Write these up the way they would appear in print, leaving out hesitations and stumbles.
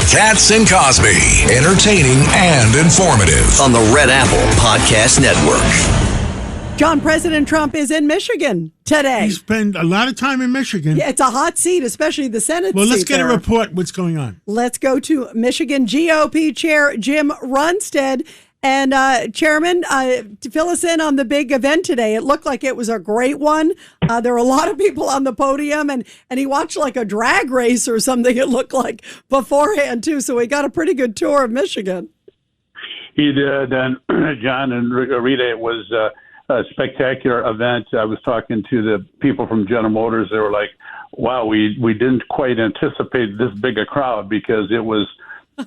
Katz and Cosby, entertaining and informative on the Red Apple Podcast Network. John, President Trump is in Michigan today. He spent a lot of time in Michigan. Yeah, it's a hot seat, especially the Senate seat. Well, let's get there. a report what's going on. Let's go to Michigan GOP Chair Jim Runestad. And Chairman, fill us in on the big event today. It looked like it was a great one. There were a lot of people on the podium, and he watched like a drag race or something, it looked like, beforehand, too. So we got a pretty good tour of Michigan. He did, and John and Rita, it was a spectacular event. I was talking to the people from General Motors. They were like, wow, we didn't quite anticipate this big a crowd because it was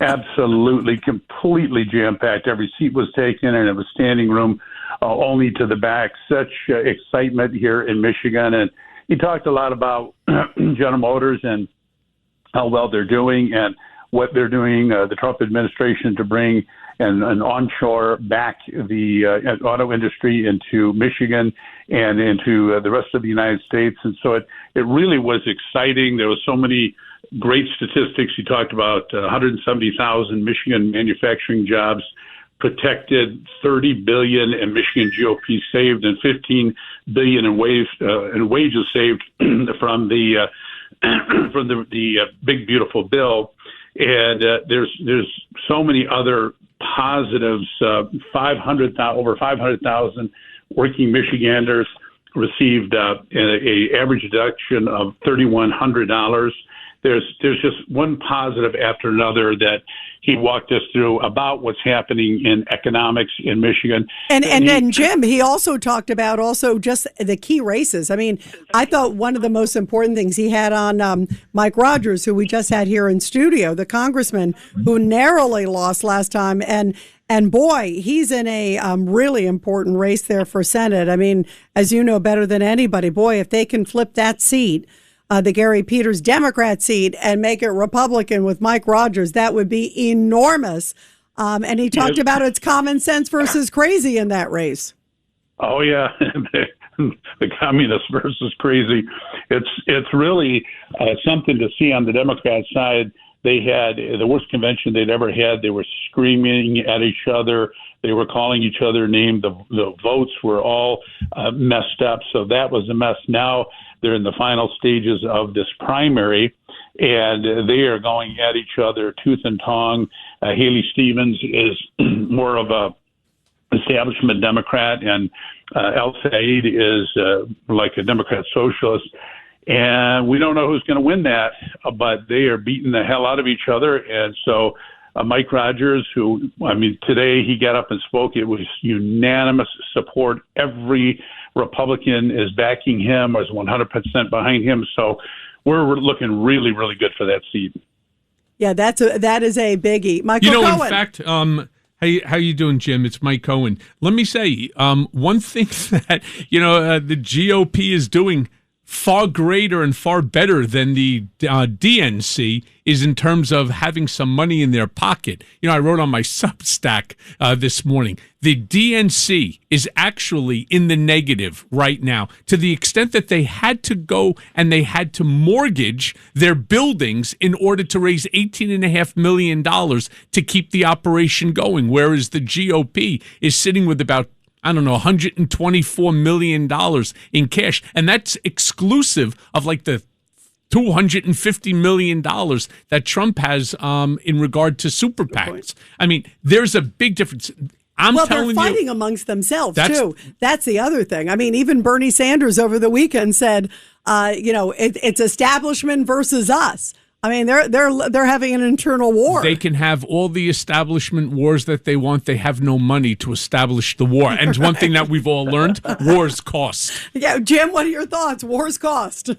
absolutely, completely jam-packed. Every seat was taken, and it was standing room only to the back. Such excitement here in Michigan. And he talked a lot about General Motors and how well they're doing and what they're doing, the Trump administration, to bring and onshore back the auto industry into Michigan and into the rest of the United States. And so it really was exciting. There was so many great statistics. He talked about 170,000 Michigan manufacturing jobs protected, $30 billion in Michigan GOP saved, and $15 billion in wages saved from the big beautiful bill. And there's so many other positives. Over 500,000 working Michiganders received a average deduction of $3,100. There's just one positive after another that he walked us through about what's happening in economics in Michigan. And Jim, he also talked about just the key races. I mean, I thought one of the most important things he had on Mike Rogers, who we just had here in studio, the congressman who narrowly lost last time. And boy, he's in a really important race there for Senate. I mean, as you know better than anybody, boy, if they can flip that seat, the Gary Peters Democrat seat, and make it Republican with Mike Rogers, that would be enormous. And he talked about it's common sense versus crazy in that race. Oh, yeah. The communist versus crazy. It's really something to see on the Democrat side. They had the worst convention they'd ever had. They were screaming at each other. They were calling each other names. The votes were all messed up. So that was a mess. Now they're in the final stages of this primary, and they are going at each other tooth and tongue. Haley Stevens is more of a establishment Democrat, and El Said is like a Democrat socialist. And we don't know who's going to win that, but they are beating the hell out of each other. And so Mike Rogers, today he got up and spoke. It was unanimous support. Every Republican is backing him, or is 100% behind him. So we're looking really, really good for that seat. Yeah, that is a biggie. Michael Cohen. In fact, how you doing, Jim? It's Mike Cohen. Let me say one thing that the GOP is doing far greater and far better than the DNC is in terms of having some money in their pocket. I wrote on my Substack this morning, the DNC is actually in the negative right now to the extent that they had to go and they had to mortgage their buildings in order to raise $18.5 million to keep the operation going, whereas the GOP is sitting with about $124 million in cash. And that's exclusive of like the $250 million that Trump has in regard to super PACs. I mean, there's a big difference. They're fighting amongst themselves, too. That's the other thing. I mean, even Bernie Sanders over the weekend said, it's establishment versus us. I mean, they're having an internal war. They can have all the establishment wars that they want. They have no money to establish the war. And one thing that we've all learned, wars cost. Yeah, Jim, what are your thoughts? Wars cost.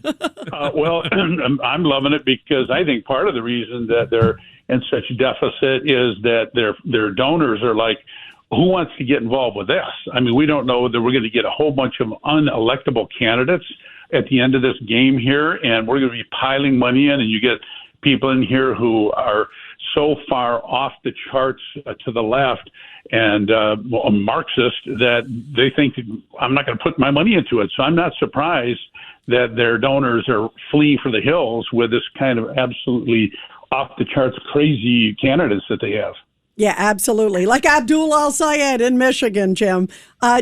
Well, I'm loving it because I think part of the reason that they're in such deficit is that their donors are like, who wants to get involved with this? I mean, we don't know that we're going to get a whole bunch of unelectable candidates at the end of this game here, and we're going to be piling money in, and you get people in here who are so far off the charts to the left and Marxist that they think I'm not going to put my money into it. So I'm not surprised that their donors are fleeing for the hills with this kind of absolutely off the charts crazy candidates that they have. Yeah, absolutely. Like Abdul Al-Sayed in Michigan, Jim.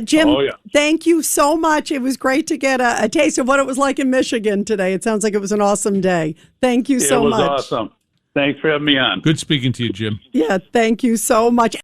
Jim, thank you so much. It was great to get a taste of what it was like in Michigan today. It sounds like it was an awesome day. Thank you so much. It was awesome. Thanks for having me on. Good speaking to you, Jim. Yeah, thank you so much.